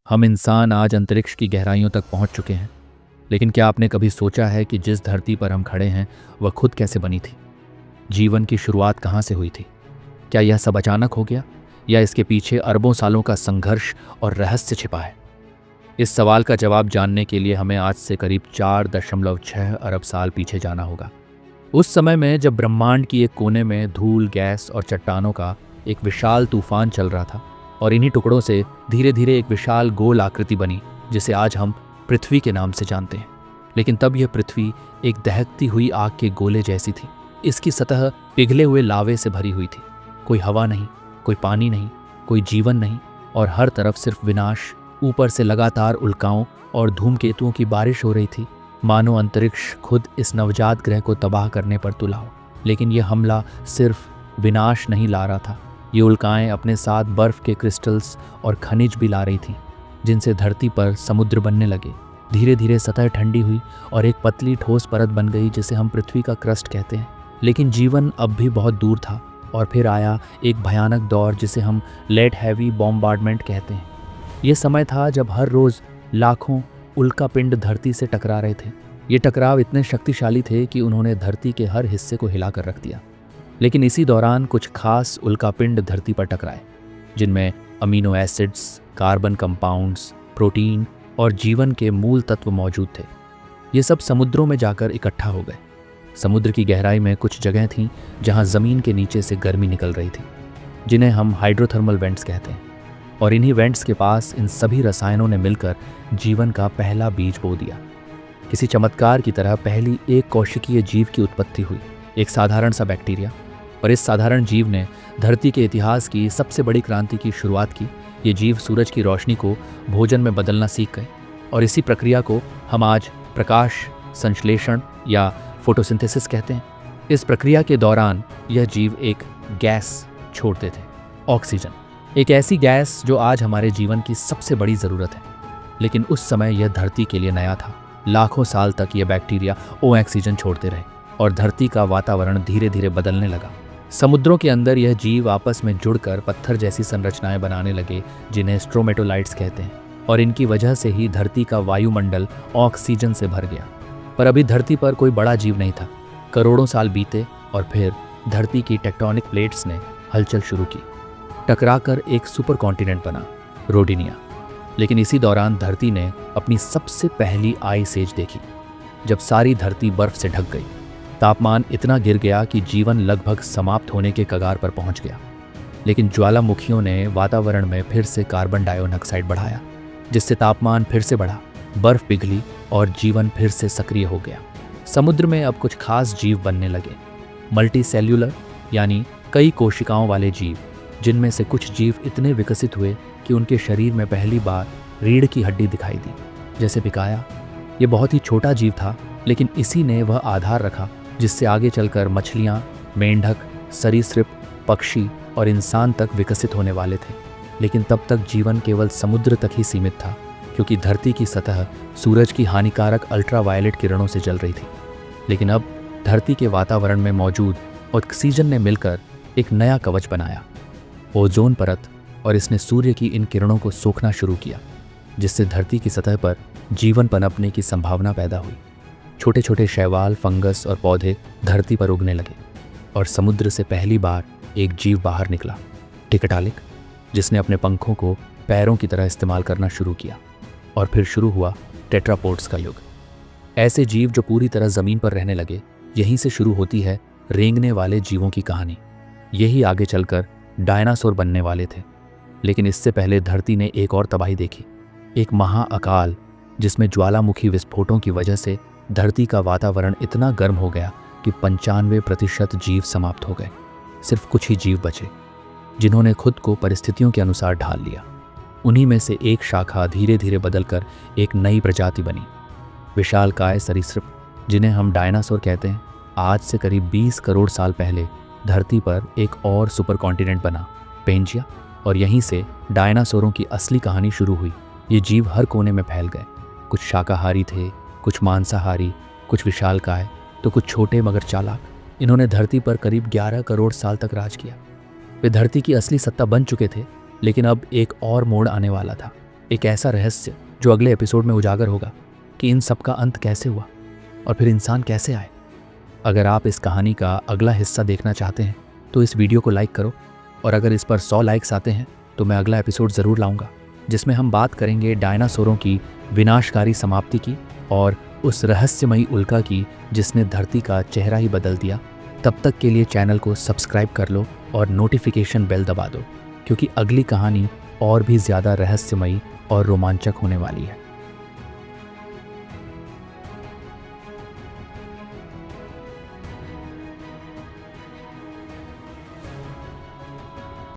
हम इंसान आज अंतरिक्ष की गहराइयों तक पहुंच चुके हैं, लेकिन क्या आपने कभी सोचा है कि जिस धरती पर हम खड़े हैं वह खुद कैसे बनी थी? जीवन की शुरुआत कहाँ से हुई थी? क्या यह सब अचानक हो गया, या इसके पीछे अरबों सालों का संघर्ष और रहस्य छिपा है? इस सवाल का जवाब जानने के लिए हमें आज से करीब 4.6 अरब साल पीछे जाना होगा। उस समय में जब ब्रह्मांड की एक कोने में धूल, गैस और चट्टानों का एक विशाल तूफान चल रहा था, और इन्हीं टुकड़ों से धीरे धीरे एक विशाल गोल आकृति बनी जिसे आज हम पृथ्वी के नाम से जानते हैं। लेकिन तब यह पृथ्वी एक दहकती हुई आग के गोले जैसी थी। इसकी सतह पिघले हुए लावे से भरी हुई थी। कोई हवा नहीं, कोई पानी नहीं, कोई जीवन नहीं, और हर तरफ सिर्फ विनाश। ऊपर से लगातार उल्काओं और धूमकेतुओं की बारिश हो रही थी, मानो अंतरिक्ष खुद इस नवजात ग्रह को तबाह करने पर तुला हो। लेकिन यह हमला सिर्फ विनाश नहीं ला रहा था, ये उल्काएं अपने साथ बर्फ के क्रिस्टल्स और खनिज भी ला रही थीं, जिनसे धरती पर समुद्र बनने लगे। धीरे धीरे सतह ठंडी हुई और एक पतली ठोस परत बन गई जिसे हम पृथ्वी का क्रस्ट कहते हैं। लेकिन जीवन अब भी बहुत दूर था, और फिर आया एक भयानक दौर जिसे हम लेड हैवी बॉम्बार्डमेंट कहते हैं। ये समय था जब हर रोज़ लाखों उल्कापिंड धरती से टकरा रहे थे। ये टकराव इतने शक्तिशाली थे कि उन्होंने धरती के हर हिस्से को हिला कर रख दिया। लेकिन इसी दौरान कुछ खास उल्कापिंड धरती पर टकराए, जिनमें amino acids, carbon compounds, protein और जीवन के मूल तत्व मौजूद थे। ये सब समुद्रों में जाकर इकट्ठा हो गए। समुद्र की गहराई में कुछ जगह थीं जहां ज़मीन के नीचे से गर्मी निकल रही थी, जिन्हें हम हाइड्रोथर्मल वेंट्स कहते हैं। और इन्हीं वेंट्स के पास इन सभी रसायनों ने मिलकर जीवन का पहला बीज बो दिया। किसी चमत्कार की तरह पहली एक कोशिकीय जीव की उत्पत्ति हुई, एक साधारण सा बैक्टीरिया। और इस साधारण जीव ने धरती के इतिहास की सबसे बड़ी क्रांति की शुरुआत की। ये जीव सूरज की रोशनी को भोजन में बदलना सीख गए, और इसी प्रक्रिया को हम आज प्रकाश संश्लेषण या फोटोसिंथेसिस कहते हैं। इस प्रक्रिया के दौरान यह जीव एक गैस छोड़ते थे, ऑक्सीजन, एक ऐसी गैस जो आज हमारे जीवन की सबसे बड़ी ज़रूरत है। लेकिन उस समय यह धरती के लिए नया था। लाखों साल तक यह बैक्टीरिया ऑक्सीजन छोड़ते रहे, और धरती का वातावरण धीरे धीरे बदलने लगा। समुद्रों के अंदर यह जीव आपस में जुड़कर पत्थर जैसी संरचनाएं बनाने लगे, जिन्हें स्ट्रोमेटोलाइट्स कहते हैं, और इनकी वजह से ही धरती का वायुमंडल ऑक्सीजन से भर गया। पर अभी धरती पर कोई बड़ा जीव नहीं था। करोड़ों साल बीते, और फिर धरती की टेक्टोनिक प्लेट्स ने हलचल शुरू की। टकराकर एक सुपर कॉन्टिनेंट बना, रोडिनिया। लेकिन इसी दौरान धरती ने अपनी सबसे पहली आइस एज देखी, जब सारी धरती बर्फ से ढक गई। तापमान इतना गिर गया कि जीवन लगभग समाप्त होने के कगार पर पहुंच गया। लेकिन ज्वालामुखियों ने वातावरण में फिर से कार्बन डाइऑक्साइड बढ़ाया, जिससे तापमान फिर से बढ़ा, बर्फ पिघली और जीवन फिर से सक्रिय हो गया। समुद्र में अब कुछ खास जीव बनने लगे, मल्टी सेल्यूलर यानी कई कोशिकाओं वाले जीव, जिनमें से कुछ जीव इतने विकसित हुए कि उनके शरीर में पहली बार रीढ़ की हड्डी दिखाई दी, जैसे पिकाया। ये बहुत ही छोटा जीव था, लेकिन इसी ने वह आधार रखा जिससे आगे चलकर मछलियाँ, मेंढक, सरीसृप, पक्षी और इंसान तक विकसित होने वाले थे। लेकिन तब तक जीवन केवल समुद्र तक ही सीमित था, क्योंकि धरती की सतह सूरज की हानिकारक अल्ट्रावायलेट किरणों से जल रही थी। लेकिन अब धरती के वातावरण में मौजूद ऑक्सीजन ने मिलकर एक नया कवच बनाया, ओजोन परत, और इसने सूर्य की इन किरणों को सोखना शुरू किया, जिससे धरती की सतह पर जीवन पनपने की संभावना पैदा हुई। छोटे छोटे शैवाल, फंगस और पौधे धरती पर उगने लगे, और समुद्र से पहली बार एक जीव बाहर निकला, टिकटालिक, जिसने अपने पंखों को पैरों की तरह इस्तेमाल करना शुरू किया। और फिर शुरू हुआ टेट्रापोड्स का युग। ऐसे जीव जो पूरी तरह ज़मीन पर रहने लगे। यहीं से शुरू होती है रेंगने वाले जीवों की कहानी। यही आगे चलकर डायनासोर बनने वाले थे। लेकिन इससे पहले धरती ने एक और तबाही देखी, एक महाअकाल, जिसमें ज्वालामुखी विस्फोटों की वजह से धरती का वातावरण इतना गर्म हो गया कि 95% जीव समाप्त हो गए। सिर्फ कुछ ही जीव बचे, जिन्होंने खुद को परिस्थितियों के अनुसार ढाल लिया। उन्हीं में से एक शाखा धीरे धीरे बदलकर एक नई प्रजाति बनी, विशालकाय सरीसृप, जिन्हें हम डायनासोर कहते हैं। आज से करीब 20 करोड़ साल पहले धरती पर एक और सुपर कॉन्टिनेंट बना, पेंजिया, और यहीं से डायनासोरों की असली कहानी शुरू हुई। ये जीव हर कोने में फैल गए। कुछ शाकाहारी थे, कुछ मांसाहारी, कुछ विशालकाय, तो कुछ छोटे मगर चालाक। इन्होंने धरती पर करीब 11 करोड़ साल तक राज किया। वे धरती की असली सत्ता बन चुके थे, लेकिन अब एक और मोड़ आने वाला था। एक ऐसा रहस्य जो अगले एपिसोड में उजागर होगा कि इन सब का अंत कैसे हुआ और फिर इंसान कैसे आए। अगर आप इस कहानी का अगला हिस्सा देखना चाहते हैं तो इस वीडियो को लाइक करो, और अगर इस पर 100 लाइक्स आते हैं तो मैं अगला एपिसोड ज़रूर लाऊंगा जिसमें हम बात करेंगे डायनासोरों की विनाशकारी समाप्ति की और उस रहस्यमयी उल्का की जिसने धरती का चेहरा ही बदल दिया। तब तक के लिए चैनल को सब्सक्राइब कर लो और नोटिफिकेशन बेल दबा दो, क्योंकि अगली कहानी और भी ज़्यादा रहस्यमयी और रोमांचक होने वाली है।